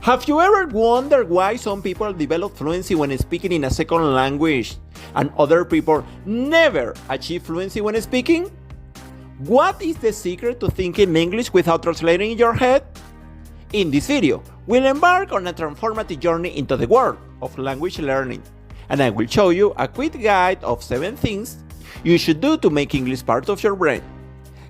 Have you ever wondered why some people develop fluency when speaking in a second language and other people never achieve fluency when speaking? What is the secret to thinking English without translating in your head? In this video, we'll embark on a transformative journey into the world of language learning, and I will show you a quick guide of 7 things you should do to make English part of your brain.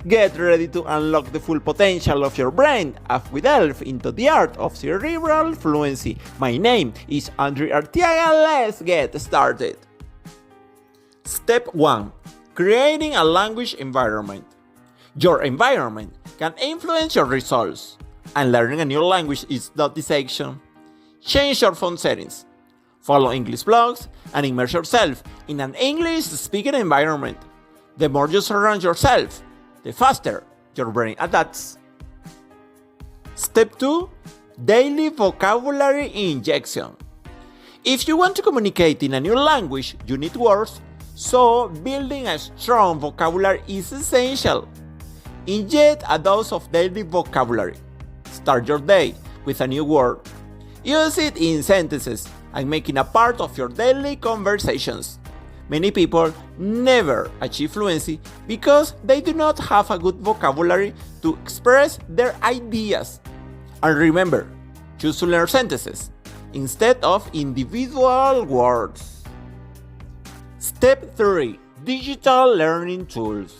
Get ready to unlock the full potential of your brain as we delve into the art of cerebral fluency. My name is Andryarteagaoficial. Let's get started. Step 1. Creating a language environment. Your environment can influence your results, and learning a new language is not this section. Change your phone settings. Follow English blogs and immerse yourself in an English-speaking environment. The more you surround yourself, the faster your brain adapts. Step 2. Daily vocabulary injection. If you want to communicate in a new language, you need words, so building a strong vocabulary is essential. Inject a dose of daily vocabulary. Start your day with a new word. Use it in sentences and make it a part of your daily conversations. Many people never achieve fluency because they do not have a good vocabulary to express their ideas. And remember, choose to learn sentences instead of individual words. Step 3. Digital learning tools.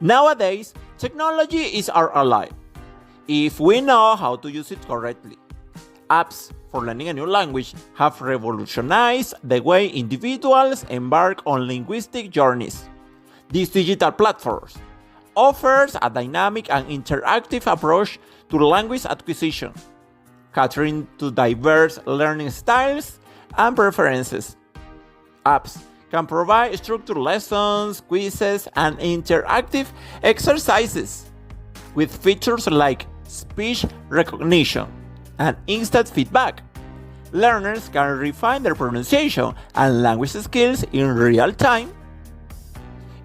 Nowadays, technology is our ally, if we know how to use it correctly. Apps for learning a new language have revolutionized the way individuals embark on linguistic journeys. These digital platforms offers a dynamic and interactive approach to language acquisition, catering to diverse learning styles and preferences. Apps can provide structured lessons, quizzes, and interactive exercises with features like speech recognition and instant feedback. Learners can refine their pronunciation and language skills in real time.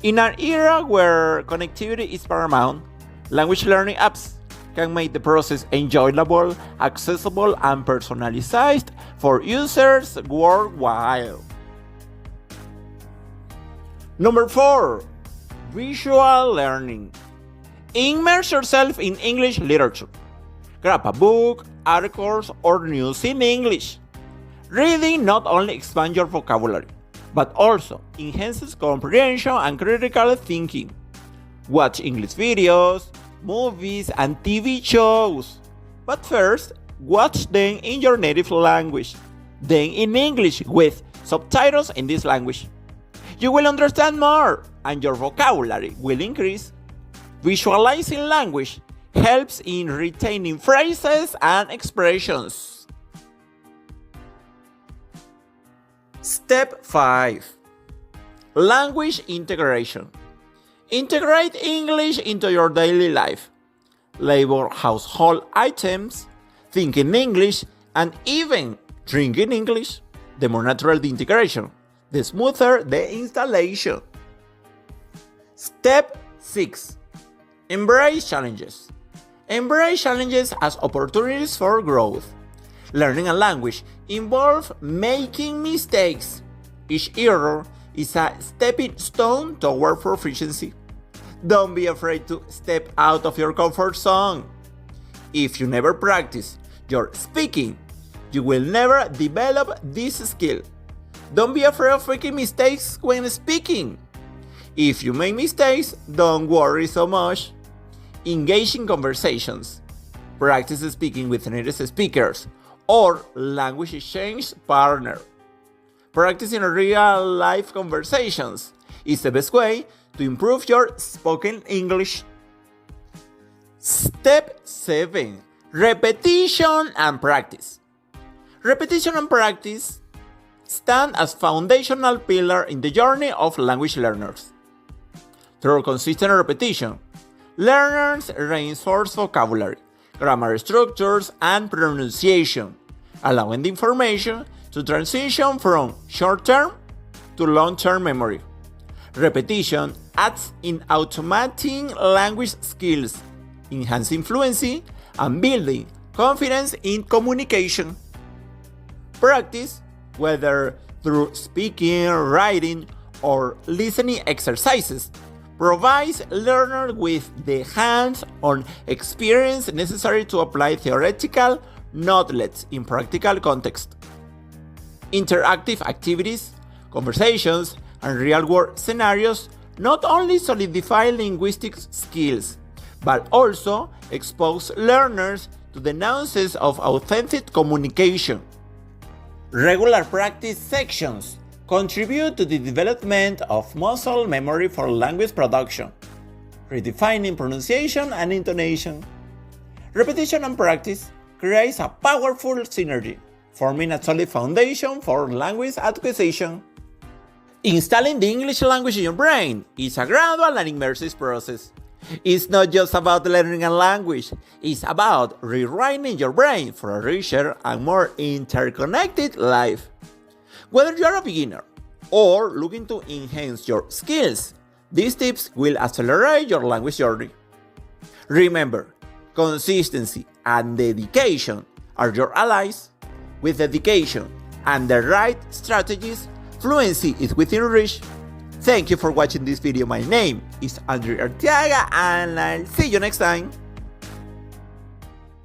In an era where connectivity is paramount, language learning apps can make the process enjoyable, accessible, and personalized for users worldwide. Number 4. Visual learning. Immerse yourself in English literature. Grab a book, articles, or news in English. Reading not only expands your vocabulary, but also enhances comprehension and critical thinking. Watch English videos, movies, and TV shows. But first, watch them in your native language, then in English with subtitles in this language. You will understand more, and your vocabulary will increase. Visualizing language helps in retaining phrases and expressions. Step 5. Language integration. Integrate English into your daily life. Label household items, think in English, and even drink in English. The more natural the integration, the smoother the installation. Step 6. Embrace challenges. Embrace challenges as opportunities for growth. Learning a language involves making mistakes. Each error is a stepping stone toward proficiency. Don't be afraid to step out of your comfort zone. If you never practice your speaking, you will never develop this skill. Don't be afraid of making mistakes when speaking. If you make mistakes, don't worry so much. Engage in conversations. Practice speaking with native speakers or language exchange partner. Practicing real-life conversations is the best way to improve your spoken English. Step 7. Repetition and practice. Repetition and practice stand as foundational pillar in the journey of language learners. Through consistent repetition, learners reinforce vocabulary, grammar structures, and pronunciation, allowing the information to transition from short-term to long-term memory. Repetition adds in automating language skills, enhancing fluency, and building confidence in communication. Practice, whether through speaking, writing, or listening exercises, provides learners with the hands-on experience necessary to apply theoretical knowledge in practical context. Interactive activities, conversations, and real-world scenarios not only solidify linguistic skills, but also expose learners to the nuances of authentic communication. Regular practice sections contribute to the development of muscle memory for language production, redefining pronunciation and intonation. Repetition and practice creates a powerful synergy, forming a solid foundation for language acquisition. Installing the English language in your brain is a gradual and immersive process. It's not just about learning a language, it's about rewriting your brain for a richer and more interconnected life. Whether you're a beginner or looking to enhance your skills, these tips will accelerate your language journey. Remember, consistency and dedication are your allies. With dedication and the right strategies, fluency is within reach. Thank you for watching this video. My name is Andryarteagaoficial and I'll see you next time.